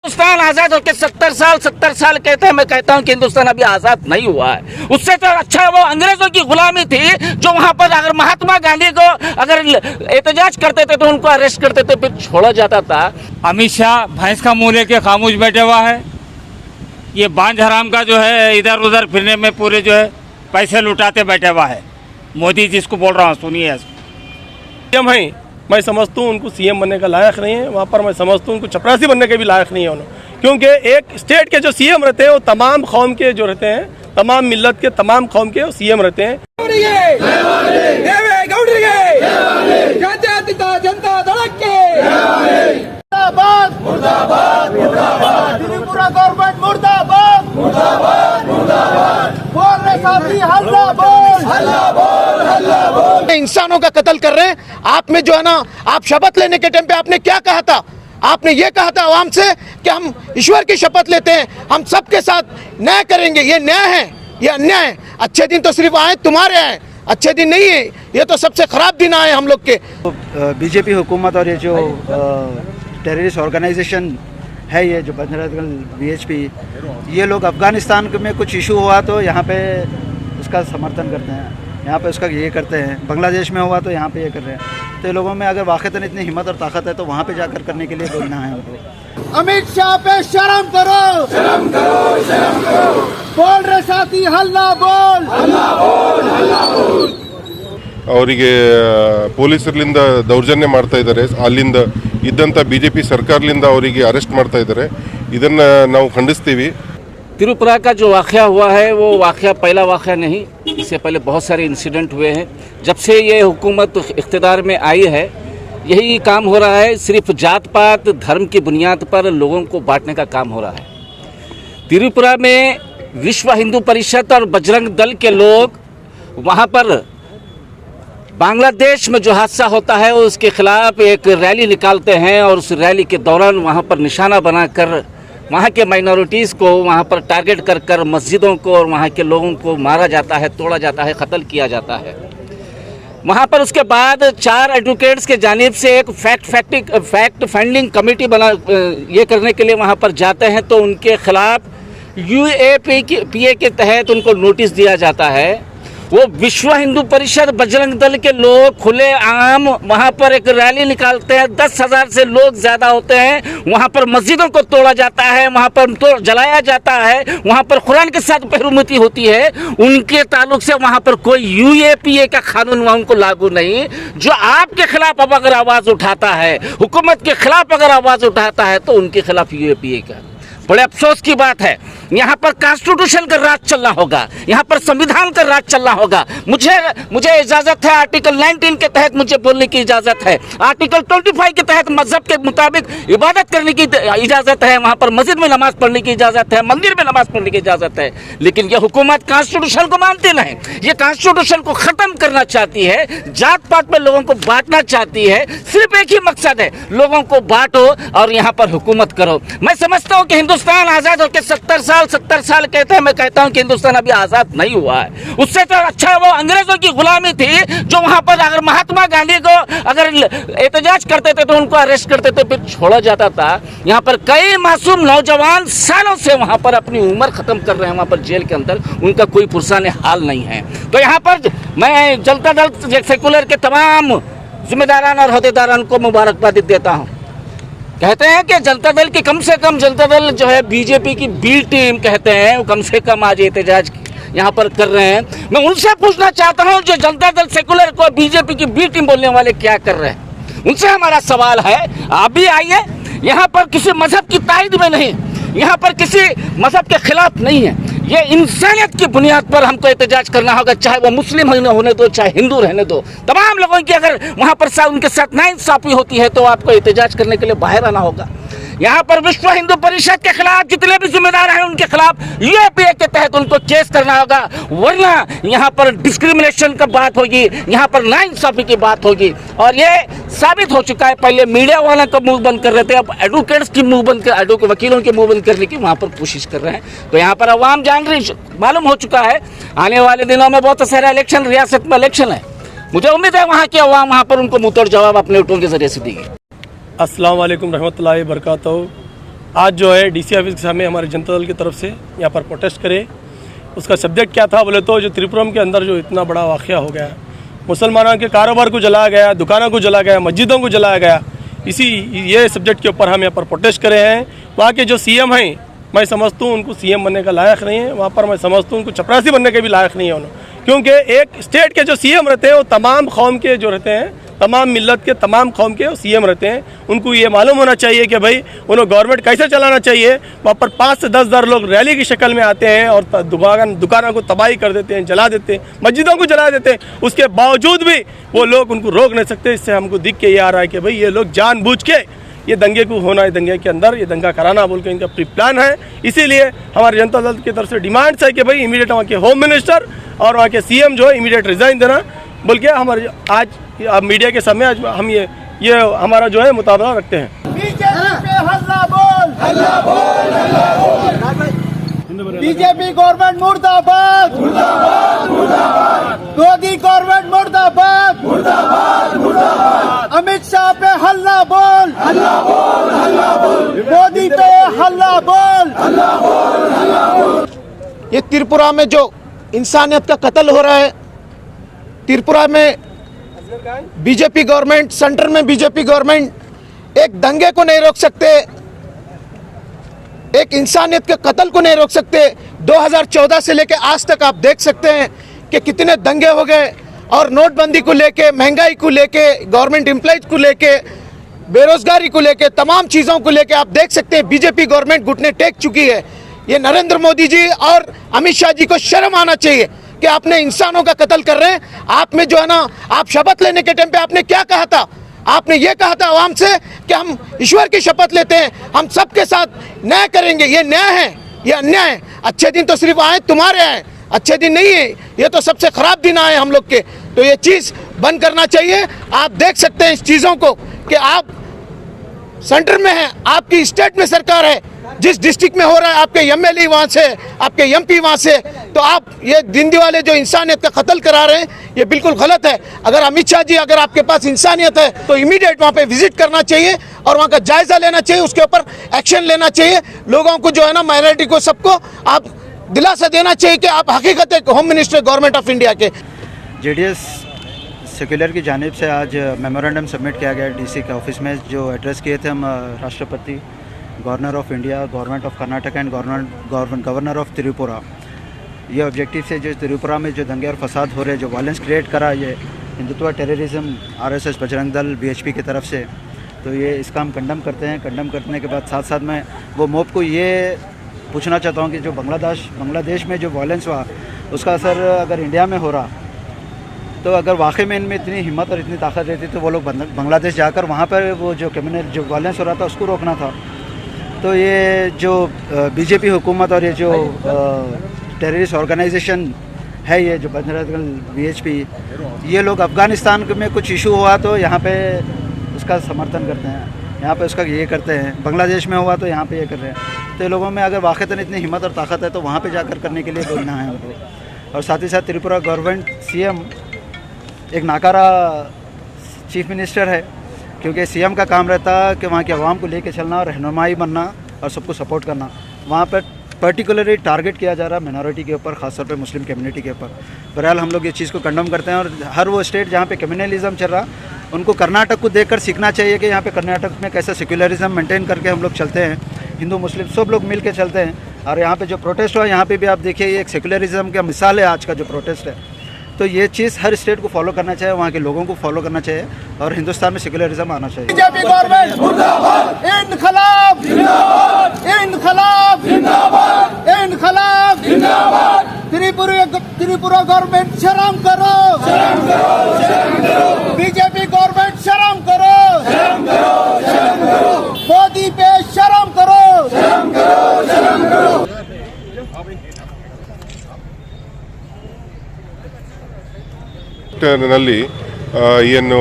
हिंदुस्तान आजाद होकर 70 साल कहते हैं। मैं कहता हूं कि हिंदुस्तान अभी आजाद नहीं हुआ है। उससे तो अच्छा वो अंग्रेजों की गुलामी थी, जो वहां पर अगर महात्मा गांधी को अगर एहतजाज करते थे तो उनको अरेस्ट करते थे, फिर छोड़ा जाता था। अमित शाह भैंस का मुंह लेके खामोश बैठे हुआ है। ये बांझ हराम का जो है इधर उधर फिरने में पूरे जो है पैसे लुटाते बैठे हुआ है। मोदी जिसको बोल रहा हूँ सुनिए। सीएम है, मैं समझता हूँ उनको सीएम बनने का लायक नहीं है। वहाँ पर मैं समझता हूँ उनको चपरासी बनने के भी लायक नहीं है उन्होंने, क्योंकि एक स्टेट के जो सीएम रहते हैं वो तमाम कौम के जो रहते हैं, तमाम मिल्लत के तमाम कौम के सीएम रहते हैं। जनता दल के त्रिपुरा गवर्नमेंट मुर्दाबाद, बोल रहे साथी हल्ला बोल, हल्ला बोल। इंसानों का कत्ल कर रहे हैं। आप में जो है ना, आप शपथ लेने के टाइम पे आपने क्या कहा था? आपने ये कहा था आवाम से कि हम ईश्वर की शपथ लेते हैं, हम सबके साथ न्याय करेंगे। ये न्याय है, ये अन्याय है। अच्छे दिन तो सिर्फ आए तुम्हारे आए, अच्छे दिन नहीं है। ये तो सबसे खराब दिन आए हम लोग के। बीजेपी हुकूमत और ये जो टेररिस्ट ऑर्गेनाइजेशन है, ये जो बजरंग दल बीएचपी, ये लोग अफ़गानिस्तान में कुछ इशू हुआ तो यहाँ पे उसका समर्थन करते हैं, यहाँ पे उसका ये करते हैं। बांग्लादेश में हुआ तो यहाँ पे ये कर रहे हैं। तो लोगों में अगर वाक़तन इतनी हिम्मत और ताकत है तो वहाँ पे जाकर करने के लिए बोलना है उनको। अमित शाह पे शर्म करो, शर्म करो, शर्म करो। बोल रहे साथी हल्ला बोल, हल्ला बोल, हल्ला बोल। ಅವರಿಗೆ ಪೊಲೀಸರಿಂದ ದೌರ್ಜನ್ಯ ಮಾಡ್ತಾ ಇದ್ದಾರೆ, ಅಲ್ಲಿಂದ ಇದ್ದಂಥ ಬಿಜೆಪಿ ಸರ್ಕಾರದಿಂದ ಅವರಿಗೆ ಅರೆಸ್ಟ್ ಮಾಡ್ತಾ ಇದ್ದಾರೆ। ಇದನ್ನ ನಾವು ಖಂಡಿಸ್ತೀವಿ। त्रिपुरा का जो वाक़या हुआ है वो वाक़या पहला वाक़या नहीं, इससे पहले बहुत सारे इंसिडेंट हुए हैं। जब से ये हुकूमत इख्तिदार में आई है यही काम हो रहा है, सिर्फ जात पात धर्म की बुनियाद पर लोगों को बांटने का काम हो रहा है। त्रिपुरा में विश्व हिंदू परिषद और बजरंग दल के लोग वहाँ पर बांग्लादेश में जो हादसा होता है उसके खिलाफ एक रैली निकालते हैं और उस रैली के दौरान वहाँ पर निशाना बनाकर वहाँ के माइनॉरिटीज़ को वहाँ पर टारगेट कर कर मस्जिदों को और वहाँ के लोगों को मारा जाता है, तोड़ा जाता है, कत्ल किया जाता है। वहाँ पर उसके बाद 4 एडवोकेट्स के जानिब से एक फैक्ट फाइंडिंग कमेटी बना ये करने के लिए वहाँ पर जाते हैं तो उनके खिलाफ UAPA के तहत उनको नोटिस दिया जाता है। वो विश्व हिंदू परिषद बजरंग दल के लोग खुले आम वहाँ पर एक रैली निकालते हैं, 10,000 से लोग ज़्यादा होते हैं। वहाँ पर मस्जिदों को तोड़ा जाता है, वहाँ पर जलाया जाता है, वहाँ पर कुरान के साथ बेरुमती होती है। उनके ताल्लुक से वहाँ पर कोई UAPA का कानून वहाँ उनको लागू नहीं। जो आपके खिलाफ अब अगर आवाज़ उठाता है, हुकूमत के खिलाफ अगर आवाज़ उठाता है तो उनके खिलाफ UAPA का। बड़े अफसोस की बात है, यहाँ पर कॉन्स्टिट्यूशन का राज चलना होगा, यहाँ पर संविधान का राज चलना होगा। मुझे इजाजत है, आर्टिकल 19 के तहत मुझे बोलने की इजाजत है, आर्टिकल 25 के तहत मजहब के मुताबिक इबादत करने की इजाजत है, वहाँ पर मस्जिद में नमाज पढ़ने की इजाजत है, मंदिर में नमाज पढ़ने की इजाजत है। लेकिन यह हुकूमत कॉन्स्टिट्यूशन को मानती नहीं, ये कॉन्स्टिट्यूशन को खत्म करना चाहती है, जात पात में लोगों को बांटना चाहती है। सिर्फ एक ही मकसद है, लोगों को बांटो और यहाँ पर हुकूमत करो। मैं समझता हूँ कि हिंदुस्तान आजाद होकर 70 साल कहते हैं। मैं कहता हूं कि हिंदुस्तान अभी आजाद नहीं हुआ है। उससे तो अच्छा वो अंग्रेजों की गुलामी थी, जो वहां पर अगर महात्मा गांधी को अगर एहतजाज करते थे तो उनको अरेस्ट करते थे, फिर छोड़ा जाता था। यहाँ पर कई मासूम नौजवान सालों से वहां पर अपनी उम्र खत्म कर रहे हैं, वहां पर जेल के अंदर, उनका कोई पुरसाने हाल नहीं है। तो यहाँ पर मैं जनता दल सेकुलर के तमाम जिम्मेदारान और अहदेदारान को मुबारकबाद देता हूँ। कहते हैं कि जनता दल की कम से कम, जनता दल जो है बीजेपी की बी टीम कहते हैं, वो कम से कम आज एहतजाज यहाँ पर कर रहे हैं। मैं उनसे पूछना चाहता हूँ जो जनता दल सेकुलर को बीजेपी की बी टीम बोलने वाले क्या कर रहे हैं, उनसे हमारा सवाल है, आप भी आइए। यहाँ पर किसी मजहब की तायद में नहीं, यहाँ पर किसी मजहब के खिलाफ नहीं है, ये इंसानियत की बुनियाद पर हमको एहतजाज करना होगा, चाहे वो मुस्लिम होने दो, चाहे हिंदू रहने दो। तमाम लोगों की अगर वहाँ पर उनके साथ नाइंसाफी होती है तो आपको एहतजाज करने के लिए बाहर आना होगा। यहाँ पर विश्व हिंदू परिषद के खिलाफ जितने भी जिम्मेदार हैं उनके खिलाफ UAPA के तहत उनको केस करना होगा, वरना यहाँ पर डिस्क्रिमिनेशन का बात होगी, यहाँ पर नाइंसाफी की बात होगी। और ये साबित हो चुका है, पहले मीडिया वाले का मुंह बंद कर रहे थे, अब एडवोकेट्स की मुंह बंद कर, वकीलों के मुंह बंद करने की वहाँ पर कोशिश कर रहे हैं। तो यहाँ पर अवाम जान रही, मालूम हो चुका है आने वाले दिनों में बहुत सारे इलेक्शन, रियासत में इलेक्शन है। मुझे उम्मीद है वहाँ की अवाम वहाँ पर उनको मुंहतोड़ जवाब अपने उठों के जरिए से देगी। अस्सलाम वालेकुम रहमतुल्लाहि बरकातहू। आज जो है डीसी ऑफिस के सामने हमारे जनता दल की तरफ से यहाँ पर प्रोटेस्ट करे। उसका सब्जेक्ट क्या था बोले तो जो त्रिपुरम के अंदर जो इतना बड़ा वाक़या हो गया, मुसलमानों के कारोबार को जलाया गया, दुकानों को जलाया गया, मस्जिदों को जलाया गया, ये सब्जेक्ट के ऊपर हम यहाँ पर प्रोटेस्ट करे हैं। वहाँ के जो सीएम हैं, मैं समझता हूँ उनको सीएम बनने का लायक नहीं है। वहाँ पर मैं समझता हूँ उनको चपरासी बनने के भी लायक नहीं है उन्होंने, क्योंकि एक स्टेट के जो सीएम रहते हैं वो तमाम कौम के जो रहते हैं, तमाम मिल्लत के, तमाम कौम के सीएम रहते हैं। उनको ये मालूम होना चाहिए कि भाई उन्हें गवर्नमेंट कैसे चलाना चाहिए। वहाँ पर 5 से 10 हज़ार लोग रैली की शक्ल में आते हैं और दुकानों को तबाही कर देते हैं, जला देते हैं, मस्जिदों को जला देते हैं। उसके बावजूद भी वो लोग उनको रोक नहीं सकते। इससे हमको दिख के ये आ रहा है कि भाई ये लोग जानबूझ के ये दंगे को होना है, दंगे के अंदर ये दंगा कराना बोल के इनका प्री प्लान है। इसीलिए हमारे जनता दल की तरफ से डिमांड्स है कि भाई इमीडिएट वहाँ के होम मिनिस्टर और वहाँ के सीएम जो है इमीडिएट रिजाइन देना बोल के हमारे आज मीडिया के सामने आज हम ये हमारा जो है मुताबिका रखते हैं। बीजेपी गवर्नमेंट मुर्दाबाद, मोदी गवर्नमेंट मुर्दाबाद, अमित शाह पे हल्ला बोल, मोदी पे हल्ला बोल। ये त्रिपुरा में जो इंसानियत का कत्ल हो रहा है, त्रिपुरा में बीजेपी गवर्नमेंट, सेंटर में बीजेपी गवर्नमेंट एक दंगे को नहीं रोक सकते, एक इंसानियत के कत्ल को नहीं रोक सकते। 2014 से लेकर आज तक आप देख सकते हैं कि कितने दंगे हो गए, और नोटबंदी को लेके, महंगाई को लेके, गवर्नमेंट एम्प्लॉयज को लेके, बेरोजगारी को लेके, तमाम चीज़ों को लेके आप देख सकते हैं बीजेपी गवर्नमेंट घुटने टेक चुकी है। ये नरेंद्र मोदी जी और अमित शाह जी को शर्म आना चाहिए कि आपने इंसानों का कत्ल कर रहे हैं। आप में जो है ना, आप शपथ लेने के टाइम पे आपने क्या कहा था? आपने ये कहा था आवाम से कि हम ईश्वर की शपथ लेते हैं, हम सबके साथ न्याय करेंगे। ये न्याय है, ये अन्याय है। अच्छे दिन तो सिर्फ आए तुम्हारे आए, अच्छे दिन नहीं है, ये तो सबसे खराब दिन आए हम लोग के। तो ये चीज़ बंद करना चाहिए। आप देख सकते हैं इस चीज़ों को कि आप सेंटर में हैं, आपकी स्टेट में सरकार है, जिस डिस्ट्रिक्ट में हो रहा है आपके एमएलए वहाँ से, आपके एमपी वहाँ से, तो आप ये दिन दिवाले जो इंसानियत का कत्ल करा रहे हैं, ये बिल्कुल गलत है। अगर अमित शाह जी, अगर आपके पास इंसानियत है तो इमीडिएट वहाँ पे विजिट करना चाहिए और वहाँ का जायजा लेना चाहिए, उसके ऊपर एक्शन लेना चाहिए। लोगों को जो है ना, माइनॉरिटी को, सबको आप दिलासा देना चाहिए कि आप हकीकत है home minister government of India के। जेडीएस सेक्युलर की जानिब से आज मेमोरेंडम सबमिट किया गया डीसी के ऑफिस में, जो एड्रेस किए थे हम राष्ट्रपति, governor of India, government of Karnataka and governor of Tripura. ये ऑब्जेक्टिव से जो त्रिपुरा में जो दंगे और फसाद हो रहे, जो वायलेंस क्रिएट करा, ये Hindutva, terrorism, RSS, Bajrang Dal, BHP की तरफ से, तो ये इसका हम कंडम करते हैं। कंडम करने के बाद साथ साथ मैं वो मोब को ये पूछना चाहता हूँ कि जो बांग्लादेश में जो वायलेंस हुआ, उसका असर अगर इंडिया में हो रहा, तो अगर वाकई में इनमें इतनी हिम्मत और इतनी ताकत रहती तो वो लोग बांग्लादेश जाकर वहाँ पर वो जो क्रिमिनल, जो वायलेंस हो रहा था, उसको रोकना था। तो ये जो बीजेपी हुकूमत और ये जो टेररिस्ट ऑर्गेनाइजेशन है, ये जो बजरंग दल, बीएचपी, ये लोग अफ़गानिस्तान में कुछ इशू हुआ तो यहाँ पे उसका समर्थन करते हैं, यहाँ पे उसका ये करते हैं। बांग्लादेश में हुआ तो यहाँ पे ये कर रहे हैं। तो लोगों में अगर वाक़ईतन इतनी हिम्मत और ताकत है तो वहाँ पे जाकर करने के लिए बोलना है उनको। और साथ ही साथ त्रिपुरा गवर्नमेंट, सीएम एक नाकारा चीफ मिनिस्टर है, क्योंकि सीएम का काम रहता है कि वहाँ के अवाम को लेके चलना, रहनुमाई बनना और सबको सपोर्ट करना। वहाँ पर पर्टिकुलरली टारगेट किया जा रहा है मिनॉरिटी के ऊपर, ख़ासतौर पे मुस्लिम कम्युनिटी के ऊपर। बहरहाल हम लोग ये चीज़ को कंडम करते हैं और हर वो स्टेट जहाँ पे कम्युनलिज्म चल रहा, उनको कर्नाटक को देखकर सीखना चाहिए कि यहाँ पे कर्नाटक में कैसे सेक्युलरिज्म मेंटेन करके हम लोग चलते हैं, हिंदू मुस्लिम सब लोग मिल के चलते हैं। और यहाँ पे जो प्रोटेस्ट हुआ, यहाँ पे भी आप देखिए, ये एक सेक्युलरिज्म का मिसाल है आज का जो प्रोटेस्ट है। तो ये चीज़ हर स्टेट को फॉलो करना चाहिए, वहाँ के लोगों को फॉलो करना चाहिए और हिंदुस्तान में सेक्युलरिज्म आना चाहिए। बीजेपी गवर्नमेंट मुर्दाबाद, इनकलाब जिंदाबाद, इनकलाब जिंदाबाद, इनकलाब जिंदाबाद। त्रिपुरा गवर्नमेंट शर्म करो, शर्म करो, शर्म करो। बीजेपी गवर्नमेंट शर्म करो, शर्म करो, शर्म करो। मोदी पे शर्म करो, शर्म करो, शर्म करो। ನಲ್ಲಿ ಏನು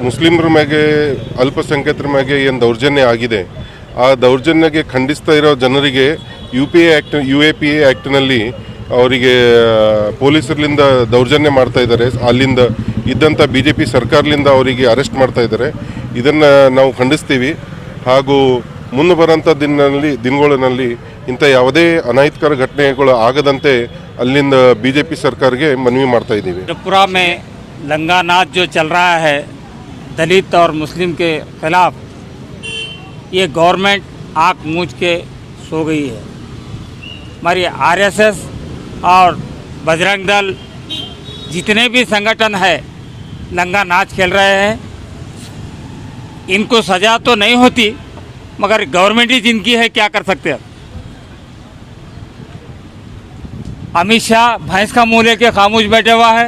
ಮುಸ್ಲಿಮರ ಮೇಲೆ, ಅಲ್ಪಸಂಖ್ಯಾತರ ಮೇಲೆ ಏನು ದೌರ್ಜನ್ಯ ಆಗಿದೆ, ಆ ದೌರ್ಜನ್ಯಕ್ಕೆ ಖಂಡಿಸ್ತಾ ಇರೋ ಜನರಿಗೆ UAPA ಆ್ಯಕ್ಟ್ನಲ್ಲಿ ಅವರಿಗೆ ಪೊಲೀಸರಿಂದ ದೌರ್ಜನ್ಯ ಮಾಡ್ತಾ ಇದ್ದಾರೆ. ಅಲ್ಲಿಂದ ಇದ್ದಂಥ BJP ಸರ್ಕಾರದಿಂದ ಅವರಿಗೆ ಅರೆಸ್ಟ್ ಮಾಡ್ತಾ ಇದ್ದಾರೆ. ಇದನ್ನು ನಾವು ಖಂಡಿಸ್ತೀವಿ. ಹಾಗೂ ಮುಂದೆ ಬರೋಂಥ ದಿನಗಳಲ್ಲಿ ಇಂಥ ಯಾವುದೇ ಅನೈತಿಕರ ಘಟನೆಗಳು ಆಗದಂತೆ ಅಲ್ಲಿಂದ BJP ಸರ್ಕಾರಕ್ಕೆ ಮನವಿ ಮಾಡ್ತಾ ಇದ್ದೀವಿ. त्रिपुरा में लंगा नाच जो चल रहा है दलित और मुस्लिम के खिलाफ, ये गवर्नमेंट आँख मूंझ के सो गई है। हमारी RSS और बजरंग दल जितने भी संगठन है लंगा नाच खेल रहे हैं, इनको सज़ा तो नहीं होती, मगर गवर्नमेंट ही जिनकी है क्या कर सकते हैं। अमित शाह भैंस का मुँह लेके खामोश बैठे हुआ है।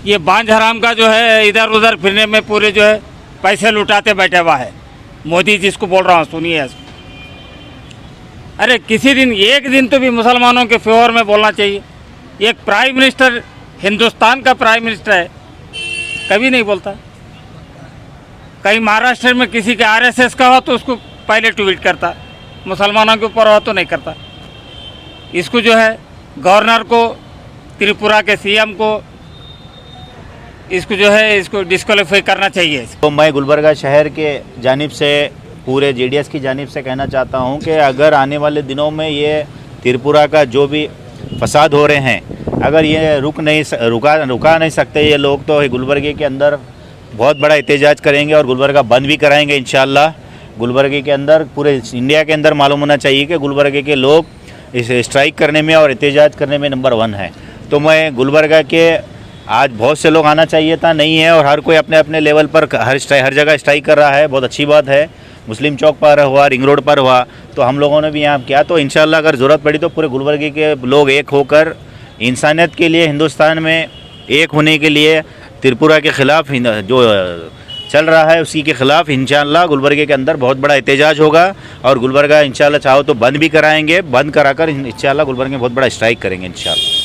ये बांझ हराम का जो है इधर उधर फिरने में पूरे जो है पैसे लुटाते बैठे हुआ है। मोदी जिसको बोल रहा हूँ सुनिए इसको। अरे किसी दिन एक दिन तो भी मुसलमानों के फेवर में बोलना चाहिए। एक प्राइम मिनिस्टर, हिंदुस्तान का प्राइम मिनिस्टर है, कभी नहीं बोलता। कहीं महाराष्ट्र में किसी के RSS का हो तो उसको पहले ट्वीट करता, मुसलमानों के ऊपर हो तो नहीं करता। इसको जो है गवर्नर को, त्रिपुरा के CM को, इसको जो है इसको डिस्क्वालीफाई करना चाहिए। तो मैं गुलबर्गा शहर के जानिब से पूरे JDS की जानिब से कहना चाहता हूं कि अगर आने वाले दिनों में ये त्रिपुरा का जो भी फसाद हो रहे हैं, अगर ये रुका नहीं सकते ये लोग, तो गुलबर्गे के अंदर बहुत बड़ा एहतजाज करेंगे और गुलबर्गा बंद भी कराएंगे इंशाअल्लाह। गुलबर्गे के अंदर, पूरे इंडिया के अंदर मालूम होना चाहिए कि गुलबर्गे के लोग इस स्ट्राइक करने में और एहतजाज करने में नंबर 1 है। तो मैं गुलबर्गा के आज बहुत से लोग आना चाहिए था, नहीं है, और हर कोई अपने अपने लेवल पर हर जगह स्ट्राइक कर रहा है। बहुत अच्छी बात है। मुस्लिम चौक पर हुआ, रिंग रोड पर हुआ, तो हम लोगों ने भी यहाँ किया। तो इंशाअल्लाह अगर ज़रूरत पड़ी तो पूरे गुलबर्गे के लोग एक होकर इंसानियत के लिए, हिंदुस्तान में एक होने के लिए, त्रिपुरा के ख़िलाफ़ जो चल रहा है उसी के ख़िलाफ़ इंशाअल्लाह गुलबर्गे के अंदर बहुत बड़ा एहतजाज होगा। और गुलबर्गा इंशाअल्लाह चाहो तो बंद भी कराएंगे, बंद कराकर इंशाअल्लाह गुलबर्गे में बहुत बड़ा स्ट्राइक करेंगे इंशाअल्लाह।